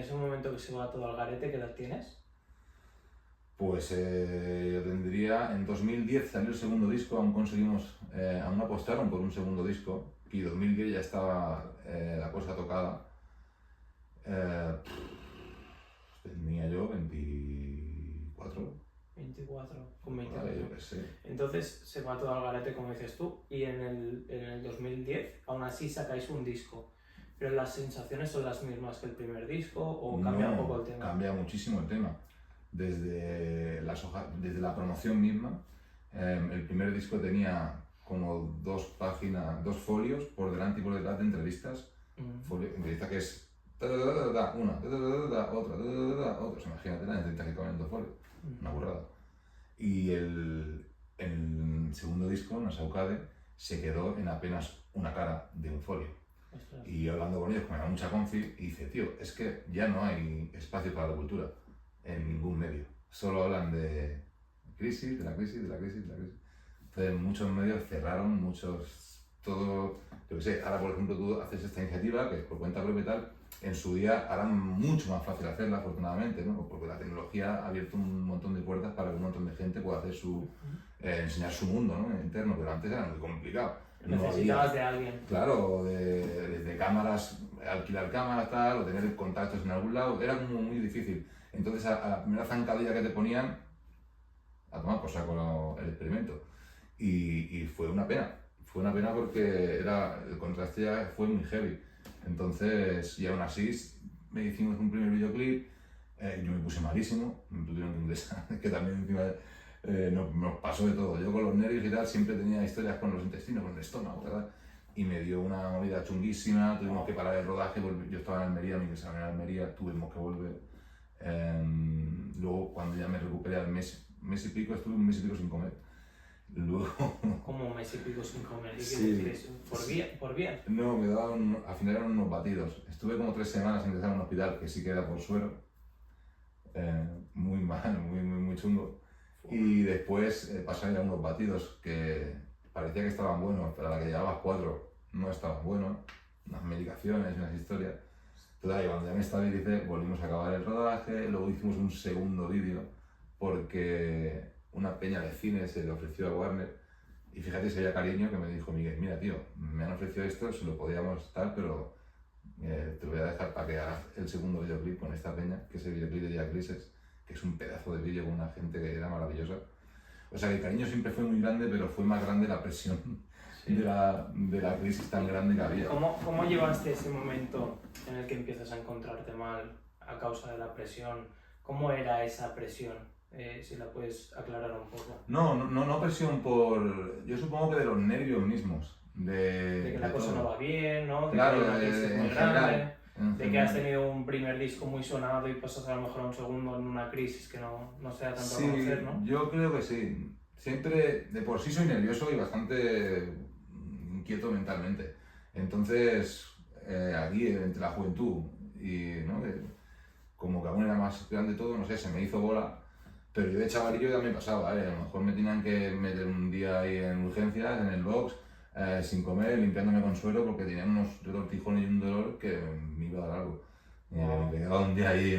ese momento que se va todo al garete, ¿qué edad tienes? Pues yo tendría, en 2010 salió el segundo disco, aún apostaron por un segundo disco, y en 2010 ya estaba la cosa tocada. Tenía yo 24. 24, con Vale, 24. yo qué sé. Entonces se va todo al garete, como dices tú, y en el 2010 aún así sacáis un disco. ¿Pero las sensaciones son las mismas que el primer disco o cambia un poco el tema? Cambia muchísimo el tema. Desde la promoción misma, el primer disco tenía como 2 páginas, 2 folios por delante y por detrás de entrevistas. Entrevista que es una, otra. O sea, imagínate la entrevista que caben en 2 folios. Una burrada. Y el segundo disco, No Saucade, se quedó en apenas una cara de un folio. Ostras. Y hablando con ellos, que me da mucha confi, y dice, tío, es que ya no hay espacio para la cultura en ningún medio. Solo hablan de crisis, de la crisis. Entonces muchos medios cerraron, todo, yo qué sé, ahora por ejemplo tú haces esta iniciativa, que es por cuenta propia y tal, en su día harán mucho más fácil hacerla, afortunadamente, ¿no? Porque la tecnología ha abierto un montón de puertas para que un montón de gente pueda hacer enseñar su mundo, ¿no? Interno, pero antes era muy complicado. Necesitabas de alguien. Claro, desde cámaras, alquilar cámaras, tal, o tener contactos en algún lado, era como muy difícil. Entonces a la primera zancadilla que te ponían, a tomar por saco el experimento. Y fue una pena porque el contraste ya fue muy heavy. Entonces, y aún así, me hicimos un primer videoclip, yo me puse malísimo, me tuvieron que ingresar, que también encima nos pasó de todo. Yo con los nervios y tal siempre tenía historias con los intestinos, con el estómago, ¿verdad? Y me dio una movida chunguísima, tuvimos que parar el rodaje, yo estaba en Almería, me ingresaron en Almería, tuvimos que volver. Luego, cuando ya me recuperé al mes y pico, estuve un mes y pico sin comer. Luego... ¿Cómo un mes y pico sin comer? ¿Y qué Sí. decís? ¿Por vía? No, me daban, al final eran unos batidos. Estuve como 3 semanas ingresado en un hospital, que sí que era por suero. Muy mal, muy chungo. Y después pasaron ya unos batidos que parecía que estaban buenos, pero a la que llevabas 4 no estaban buenos. Unas medicaciones, unas historias. Entonces, cuando ya me estabilicé, volvimos a acabar el rodaje, luego hicimos un segundo vídeo porque una peña de cine se le ofreció a Warner y fíjate si había cariño que me dijo Miguel, mira tío, me han ofrecido esto, si lo podíamos estar, pero te lo voy a dejar para que hagas el segundo videoclip con esta peña, que es el videoclip de Diacrisis, que es un pedazo de vídeo con una gente que era maravillosa. O sea que el cariño siempre fue muy grande, pero fue más grande la presión de la crisis tan grande que había. ¿Cómo llevaste ese momento en el que empiezas a encontrarte mal a causa de la presión? ¿Cómo era esa presión? Si la puedes aclarar un poco. No presión yo supongo que de los nervios mismos. De que la cosa todo. no va bien, ¿no? Claro, de que hay una crisis muy grande. De que general. has tenido un primer disco muy sonado y pasas a lo mejor a un segundo en una crisis que no sea tanto a conocer, ¿no? Yo creo que sí. Siempre, de por sí soy nervioso y bastante inquieto mentalmente. Entonces, aquí, entre la juventud y, ¿no? como que aún era más grande todo, no sé, se me hizo bola. Pero yo de chavalillo ya me pasaba, a lo mejor me tenían que meter un día ahí en urgencias, en el box, sin comer, limpiándome con suero porque tenía unos retortijones y un dolor que me iba a dar algo. Me quedaba un día ahí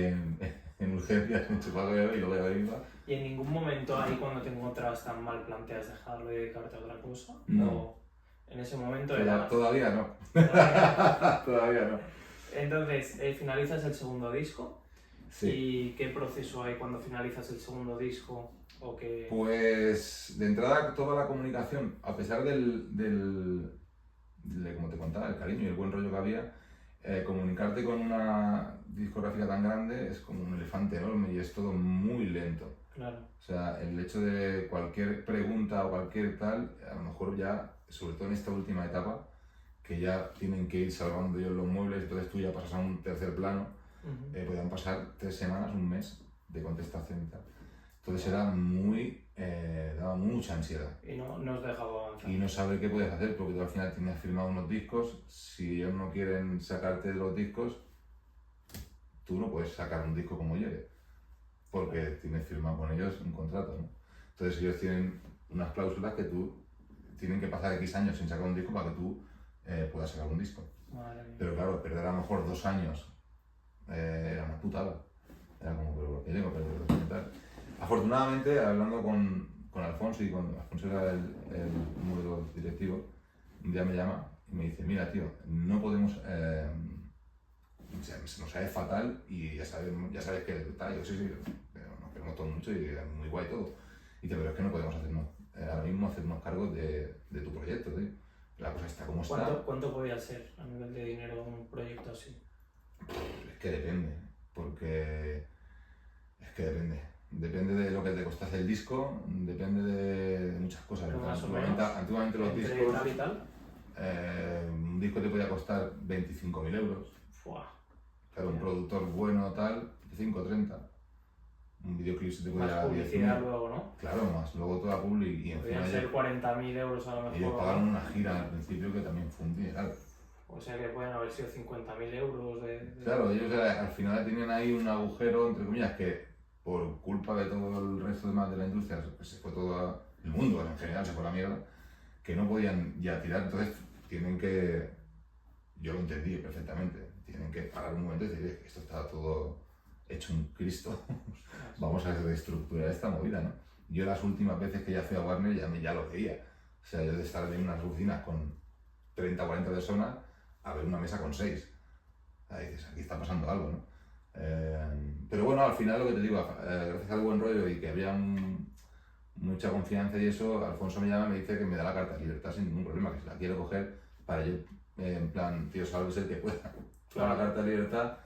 en urgencias, en chupado y luego ya iba. ¿Y en ningún momento ahí cuando te encontrabas tan mal planteas dejarlo y dedicarte a otra cosa? No. ¿O en ese momento era...? Todavía no. Todavía no. Entonces, finalizas el segundo disco. Sí. ¿Y qué proceso hay cuando finalizas el segundo disco? ¿O qué... Pues de entrada toda la comunicación, a pesar de como te contaba, el cariño y el buen rollo que había, comunicarte con una discográfica tan grande es como un elefante enorme y es todo muy lento. Claro. O sea, el hecho de cualquier pregunta o cualquier tal, a lo mejor ya, sobre todo en esta última etapa, que ya tienen que ir salvando ellos los muebles, entonces tú ya pasas a un tercer plano, podían pasar 3 semanas, un mes de contestación y tal. Entonces era daba mucha ansiedad. Y no os dejaba avanzar. Y no saber qué puedes hacer porque tú al final tenías firmado unos discos, si ellos no quieren sacarte de los discos, tú no puedes sacar un disco como llegue, porque tienes firmado con ellos un contrato, ¿no? Entonces ellos tienen unas cláusulas que tú tienen que pasar X años sin sacar un disco para que tú puedas sacar un disco. Madre mía. Pero claro, perder a lo mejor 2 años era una putada. Era como, pero ¿por qué tengo que documentar? Afortunadamente, hablando con Alfonso, y con Alfonso era el uno de los directivos, un día me llama y me dice, mira tío, no podemos, se nos sale fatal y ya sabes que tal, yo sí, nos queremos todos mucho y es muy guay todo. Y dice, pero es que no podemos ahora mismo hacernos cargo de tu proyecto, tío. La cosa está como está. ¿Cuánto podría ser a nivel de dinero un proyecto así? Es que depende, porque es que depende. Depende de lo que te costase el disco, depende de muchas cosas. Antiguamente los discos, un disco te podía costar 25.000 euros. Fua. Claro, un productor bueno tal, 25 o 30. Un videoclip se te podía más publicidad luego, ¿no? Claro, más luego toda public y podrían ser 40.000 euros a lo mejor. Ellos pagaron una gira al principio que también fue un dineral. O sea que pueden haber sido 50.000 euros Claro, ellos al final tenían ahí un agujero, entre comillas, que por culpa de todo el resto de la industria, pues se fue todo el mundo en general, se fue a la mierda, que no podían ya tirar. Entonces tienen que, yo lo entendí perfectamente, tienen que parar un momento y decir, esto está todo hecho un Cristo, vamos a reestructurar esta movida, ¿no? Yo las últimas veces que ya fui a Warner ya lo veía. O sea, yo de estar en unas oficinas con 30 o 40 personas a ver una mesa con 6. Ahí dices, aquí está pasando algo, ¿no? Pero bueno, al final lo que te digo, gracias al buen rollo y que había mucha confianza y eso, Alfonso me llama y me dice que me da la carta de libertad sin ningún problema, que si la quiero coger para yo, en plan, tío, salves el que pueda. Claro. La carta de libertad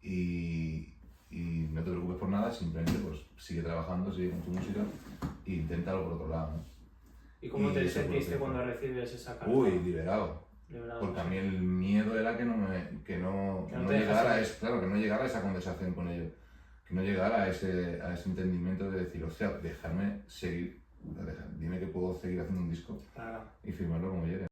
y no te preocupes por nada, simplemente pues sigue trabajando, sigue con tu música e inténtalo por otro lado, ¿no? ¿Y cómo te sentiste cuando recibes esa carta? Uy, liberado. Porque a mí el miedo era que no llegara a eso, claro, que no llegara a esa conversación con ellos, que no llegara a ese entendimiento de decir, o sea, dejarme seguir, dime que puedo seguir haciendo un disco y firmarlo como llegue.